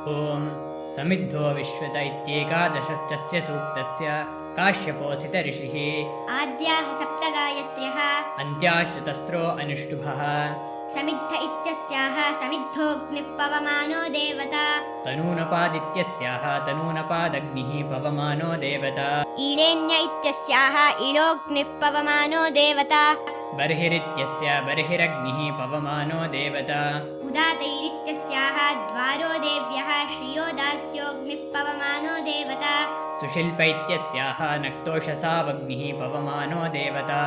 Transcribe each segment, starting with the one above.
ॐ समिद्धो विश्वत इत्येकादशस्य सूक्तस्य काश्यपोऽसित ऋषिः आद्याः सप्तगायत्र्यः अन्त्याश्रितस्रो अनुष्टुभः समिद्ध इत्यस्याः समिद्धोऽग्निः पवमानो देवता तनूनपादित्यस्याः तनूनपादग्निः पवमानो देवता ईळेन्य इत्यस्याः इळोऽग्निः पवमानो देवता बर्हिरित्यस्य बर्हिरग्निः पवमानो देवता उदातैरित्यस्याः द्वारो देव्यः श्रियो दास्योऽग्निः पवमानो देवता सुशिल्प इत्यस्याः नक्तोषसावग्निः पवमानो देवता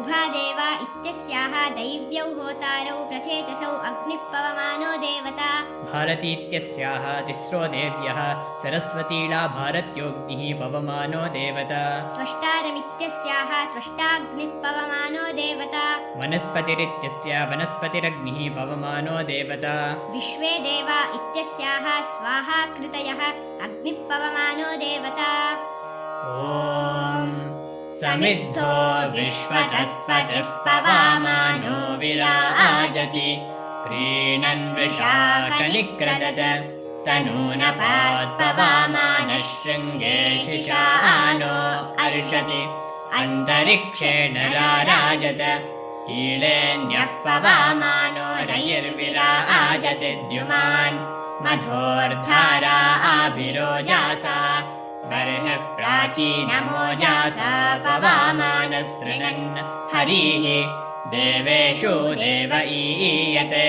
उभादेवा इत्यस्याः दैव्यौ होतारौ प्रचेतसौ अग्निः पवमानो देवता भारतीत्यस्याः तिस्रो देव्यः सरस्वतीला भारत्योऽग्निः पवमानो देवता त्वष्टारमित्यस्याः त्वष्टाग्निः पवमानो देवता वनस्पतिरित्यस्य वनस्पतिरग्निः पवमानो देवता विश्वे देवा इत्यस्याः स्वाहा कृतयः अग्निः पवमानो देवता ॐ समिद्धो विश्वतस्पतिः पवमानो विराजति प्रीणन् वृषाकनिक्रदत तनूनपात्पवमानः शृङ्गे शिशानो अर्षति अन्तरिक्षेण राराजत ईळेन्यः पवमानो रयिर्विराजति द्युमान् मधोर्धारा आभिरोजासा बर्हिः प्राचीनमोजासा पवमानस्तृणन् हरिः देवेषु देव ईयते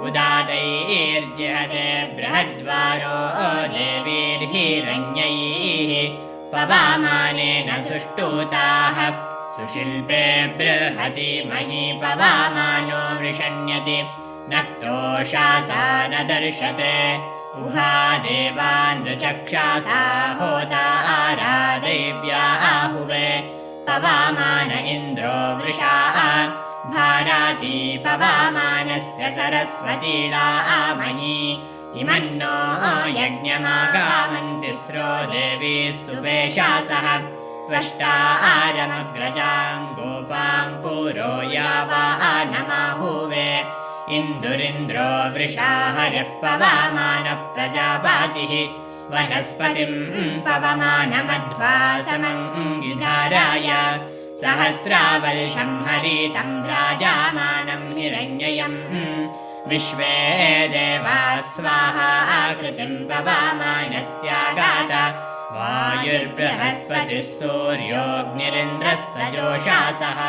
उदातैर्जिहते बृहद्वारो देवीर्हिरण्यैः पवमानेन सुष्टुताः सुशिल्पे बृहति मही पवमानो वृषण्यति नक्तोषासा न दर्शते उहा देवान्धचक्षासा होतारा देव्या आहुवे पवमान इन्द्रो वृषाः भाराती पवमानस्य सरस्वतीला आमही इमन्नो यज्ञमागामन्तिस्रो देवीः सुवेशासः त्वष्टा आरमग्रजाम् गोपाम् पूरो यावा नमाहुवे इन्दुरिन्द्रो वृषा हरिः पवमानः प्रजापातिः वनस्पतिम् पवमानमध्वा समङ्गिधाराय सहस्रावल्शम् हरितम् राजामानम् हिरण्ययम् विश्वे देवा स्वाहा आकृतिम् पवमानस्यागात वायुर्बृहस्पतिः सूर्योऽग्निरिन्द्रस्तजोषासः